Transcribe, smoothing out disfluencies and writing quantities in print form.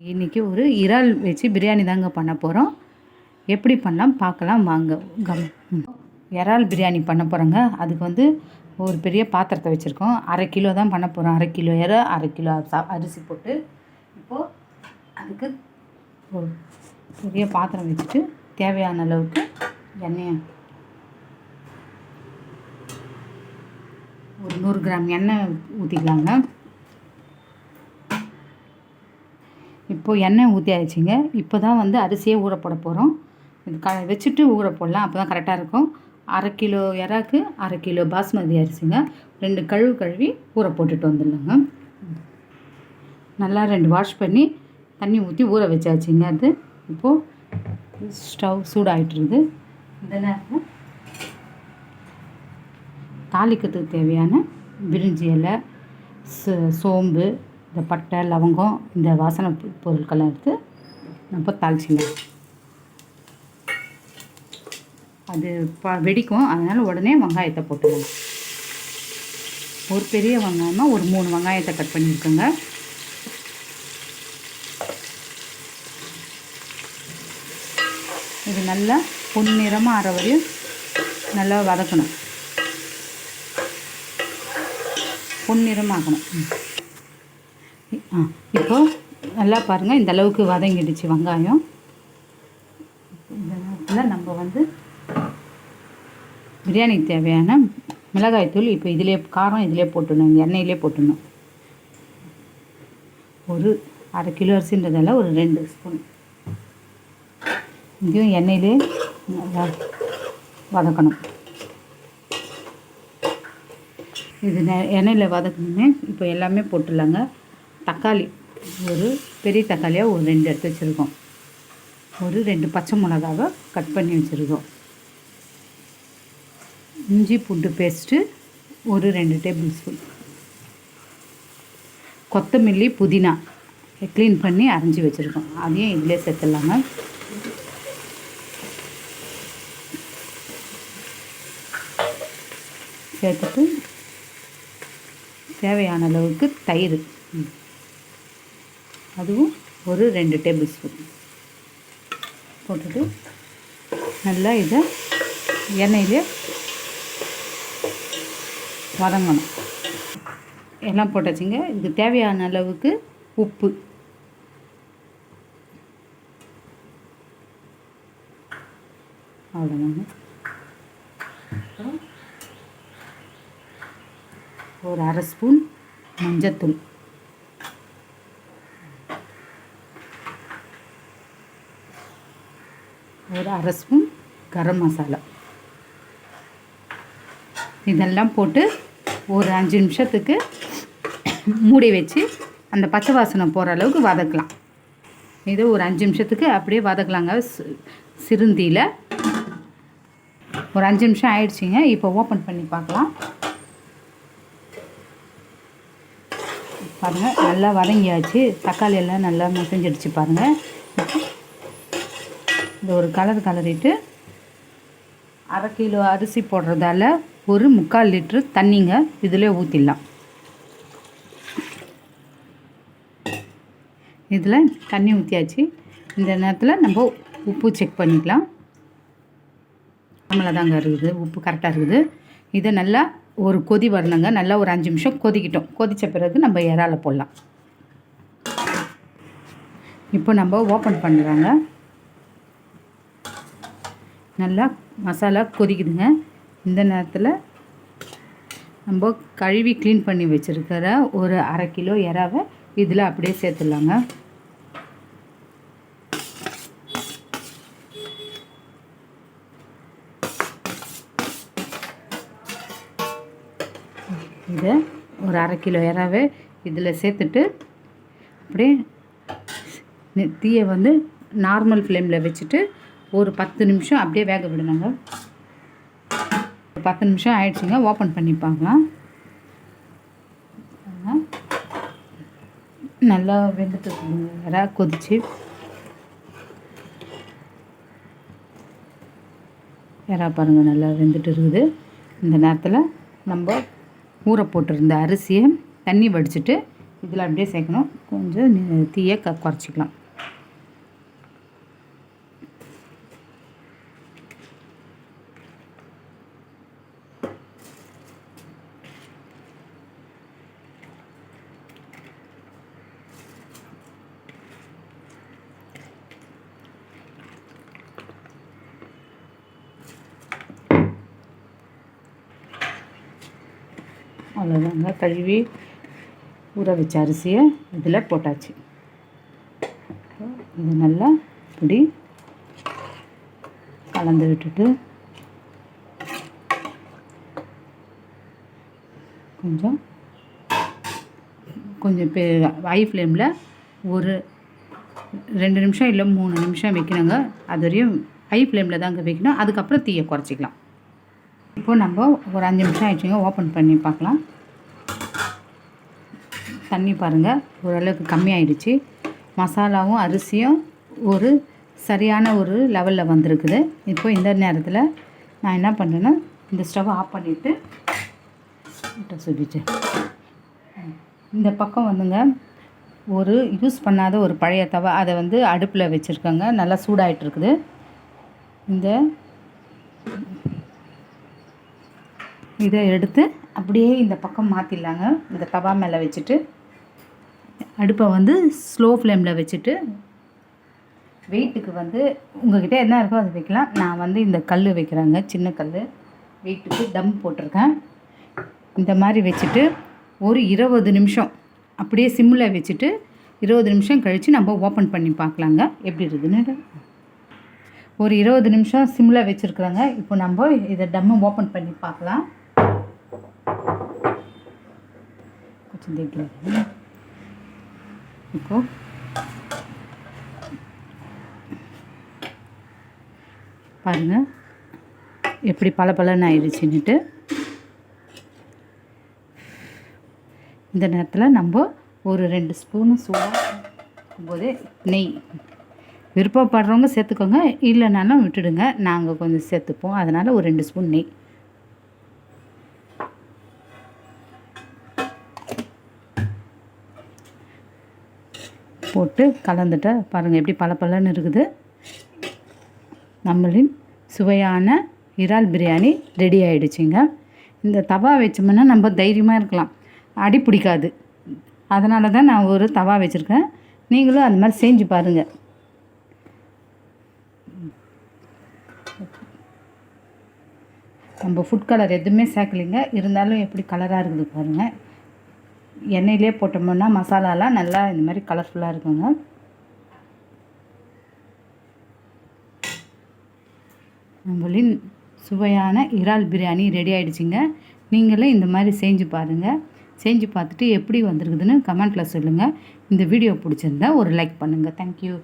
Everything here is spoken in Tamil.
இன்றைக்கி ஒரு இறால் வச்சு பிரியாணி தாங்க பண்ண போகிறோம். எப்படி பண்ணலாம் பார்க்கலாம் வாங்க. இறால் பிரியாணி பண்ண போகிறோங்க. அதுக்கு வந்து ஒரு பெரிய பாத்திரத்தை வச்சுருக்கோம். 1/2 கிலோ தான் பண்ண போகிறோம். 1/2 கிலோ இறால், 1/2 கிலோ அரிசி போட்டு இப்போது அதுக்கு ஒரு பெரிய பாத்திரம் வச்சுட்டு தேவையான அளவுக்கு எண்ணெயை ஒரு 100 கிராம் எண்ணெய் ஊற்றிக்கலாங்க. இப்போது எண்ணெய் ஊற்றி ஆயிடுச்சிங்க. இப்போ தான் வந்து அரிசியே ஊற போட போகிறோம். இது வச்சுட்டு ஊற போடலாம், அப்போ தான் கரெக்டாக இருக்கும். 1/2 கிலோ இறாக்கு 1/2 கிலோ பாஸ்மதி அரிசிங்க. 2 கழுவி ஊற போட்டுட்டு வந்துடலாங்க. நல்லா 2 வாஷ் பண்ணி தண்ணி ஊற்றி ஊற வச்சாச்சுங்க. அது இப்போது ஸ்டவ் சூடாகிட்டுருது. இந்த நேரத்தில் தாளிக்கிறதுக்கு தேவையான பிரிஞ்சி இலை, சோம்பு, இந்த பட்டை, லவங்கம், இந்த வாசனை பொருட்கள்லாம் எடுத்து நம்ம தாளிச்சிங்க. அது வெடிக்கும், அதனால் உடனே வெங்காயத்தை போட்டுக்கலாம். ஒரு பெரிய வெங்காயமாக ஒரு 3 வெங்காயத்தை கட் பண்ணியிருக்கோங்க. இது நல்லா பொன்னிறமாக ஆற வரையும் நல்லா வதக்கணும். பொன்னிறமாகணும். இப்போது நல்லா பாருங்கள், இந்த அளவுக்கு வதங்கிடுச்சு வெங்காயம். இந்த நேரத்தில் நம்ம வந்து பிரியாணிக்கு தேவையான மிளகாய்த்தூள் இப்போ இதிலே காரம் இதிலே போட்டுடணும், இந்த எண்ணெயிலே போட்டுடணும். ஒரு 1/2 கிலோ அரிசின்றதால ஒரு 2 ஸ்பூன் இதையும் எண்ணெயிலே நல்லா வதக்கணும். இது எண்ணெயில் வதக்கணுமே. இப்போ எல்லாமே போட்டுடலாங்க. தக்காளி ஒரு பெரிய தக்காளியாக ஒரு 2 எடுத்து வச்சுருக்கோம். ஒரு 2 பச்சை மிளகாவை கட் பண்ணி வச்சுருக்கோம். இஞ்சி பூண்டு பேஸ்ட்டு ஒரு 2 டேபிள் ஸ்பூன். கொத்தமல்லி, புதினா க்ளீன் பண்ணி அரைஞ்சி வச்சுருக்கோம். அதையும் இதிலே சேர்த்துடலாங்க. சேர்த்துட்டு தேவையான அளவுக்கு தயிர், அதுவும் ஒரு 2 டேபிள் ஸ்பூன் போட்டுட்டு நல்லா இதை எண்ணெயிலே வதங்கணும். எல்லாம் போட்டாச்சுங்க. இதுக்கு தேவையான அளவுக்கு உப்பு, அவ்வளோதாங்க. ஒரு 1/2 ஸ்பூன் மஞ்சத்தூள், ஒரு 1/2 ஸ்பூன் கரம் மசாலா. இதெல்லாம் போட்டு ஒரு 5 நிமிஷத்துக்கு மூடி வச்சு அந்த பச்சை வாசனை போகிற அளவுக்கு வதக்கலாம். இது ஒரு 5 நிமிஷத்துக்கு அப்படியே வதக்கலாங்க சிறுந்தியில். ஒரு 5 நிமிஷம் ஆயிடுச்சிங்க. இப்போ ஓப்பன் பண்ணி பார்க்கலாம். பாருங்கள், நல்லா வதங்கியாச்சு. தக்காளி எல்லாம் நல்லா மசிஞ்சிடுச்சு பாருங்கள். இந்த ஒரு கலரிட்டு 1/2 கிலோ அரிசி போடுறதால ஒரு 3/4 லிட்ரு தண்ணிங்க இதில் ஊற்றிடலாம். இதில் தண்ணி ஊற்றியாச்சு. இந்த நேரத்தில் நம்ம உப்பு செக் பண்ணிக்கலாம். நம்மள தாங்க இருக்குது, உப்பு கரெக்டாக இருக்குது. இதை நல்லா ஒரு கொதி வரணுங்க. நல்லா ஒரு 5 நிமிஷம் கொதிக்கிட்டோம். கொதித்த பிறகு நம்ம இறால போடலாம். இப்போ நம்ம ஓப்பன் பண்ணுறாங்க. நல்லா மசாலா கொதிக்குதுங்க. இந்த நேரத்தில் நம்ம கழுவி க்ளீன் பண்ணி வச்சுருக்கிற ஒரு 1/2 கிலோ இறாவை இதில் அப்படியே சேர்த்துடலாங்க. இதை ஒரு 1/2 கிலோ இறாவை இதில் சேர்த்துட்டு அப்படியே தீயை வந்து நார்மல் ஃப்ளேமில் வச்சுட்டு ஒரு 10 நிமிஷம் அப்படியே வேக விடணுங்க. 10 நிமிஷம் ஆயிடுச்சுங்க. ஓப்பன் பண்ணி பார்க்கலாம். நல்லா வெந்துட்டு இறா கொதிச்சு இறா பாருங்கள் நல்லா வெந்துட்டு இருக்குது. இந்த நேரத்தில் நம்ம ஊற போட்டிருந்த அரிசியை தண்ணி வடிச்சிட்டு இதில் அப்படியே சேர்க்கணும். கொஞ்சம் தீயை குறைச்சிக்கலாம். அவ்வளோதாங்க. கழுவி ஊற வச்ச அரிசியை இதில் போட்டாச்சு. இது நல்லா இப்படி கலந்து விட்டுட்டு கொஞ்சம் ஹை ஃப்ளேமில் ஒரு 2 நிமிஷம் இல்லை 3 நிமிஷம் வைக்கணுங்க. அது வரையும் ஹை ஃப்ளேமில் தாங்க வைக்கணும். அதுக்கப்புறம் தீயை குறைச்சிக்கலாம். இப்போ நம்ம ஒரு 5 நிமிஷம் ஆயிடுச்சுங்க. ஓப்பன் பண்ணி பார்க்கலாம். தண்ணி பாருங்கள் ஓரளவுக்கு கம்மியாயிடுச்சு. மசாலாவும் அரிசியும் ஒரு சரியான ஒரு லெவலில் வந்திருக்குது. இப்போ இந்த நேரத்தில் நான் என்ன பண்ணுறேன்னா இந்த ஸ்டவ் ஆஃப் பண்ணிவிட்டு சொல்லிச்சு இந்த பக்கம் வந்துங்க ஒரு யூஸ் பண்ணாத ஒரு பழைய தவா அதை வந்து அடுப்பில் வச்சுருக்கேங்க. நல்லா சூடாகிட்டு இருக்குது. இதை எடுத்து அப்படியே இந்த பக்கம் மாற்றிடலாங்க. இந்த தவா மேலே வச்சுட்டு அடுப்பை வந்து ஸ்லோ ஃப்ளேமில் வச்சுட்டு வெயிட்டுக்கு வந்து உங்கள்கிட்ட என்ன இருக்கோ அதை வைக்கலாம். நான் வந்து இந்த கல் வைக்கிறேங்க, சின்ன கல் வெயிட்டுக்கு தம் போட்டிருக்கேன். இந்த மாதிரி வச்சுட்டு ஒரு 20 நிமிஷம் அப்படியே சிம்மில் வச்சுட்டு 20 நிமிஷம் கழித்து நம்ம ஓப்பன் பண்ணி பார்க்கலாங்க எப்படி இருக்குதுன்னு. ஒரு 20 நிமிஷம் சிம்மில் வச்சுருக்குறேங்க. இப்போ நம்ம இதை டம்மை ஓப்பன் பண்ணி பார்க்கலாம். கொஞ்சம் தேக்கலாம். இப்போது பாருங்கள் எப்படி பளபளன்னு ஆயிடுச்சுன்னுட்டு. இந்த நேரத்தில் நம்ம ஒரு 2 ஸ்பூனு சூடாக போது நெய் விருப்பப்படுறவங்க சேர்த்துக்கோங்க, இல்லைனாலும் விட்டுடுங்க. நாங்கள் கொஞ்சம் சேர்த்துப்போம், அதனால் ஒரு 2 ஸ்பூன் நெய் போட்டு கலந்துட்டு பாருங்கள் எப்படி பளபளன்னு இருக்குது. நம்மளின் சுவையான இறால் பிரியாணி ரெடி ஆகிடுச்சிங்க. இந்த தவா வச்சோம்னா நம்ம தைரியமாக இருக்கலாம், அடி பிடிக்காது. அதனால தான் நான் ஒரு தவா வச்சுருக்கேன். நீங்களும் அந்த மாதிரி செஞ்சு பாருங்கள். நம்ம ஃபுட் கலர் எதுவுமே சேர்க்கலைங்க, இருந்தாலும் எப்படி கலராக இருக்குது பாருங்கள். எண்ணெயிலே போட்டோம்னா மசாலாலாம் நல்லா இந்த மாதிரி கலர்ஃபுல்லாக இருக்குங்க. நம்மளின் சுவையான இறால் பிரியாணி ரெடி ஆகிடுச்சிங்க. நீங்களும் இந்த மாதிரி செஞ்சு பாருங்கள். செஞ்சு பார்த்துட்டு எப்படி வந்திருக்குதுன்னு கமெண்ட்டில் சொல்லுங்கள். இந்த வீடியோ பிடிச்சிருந்தா ஒரு லைக் பண்ணுங்கள். தேங்க்யூ.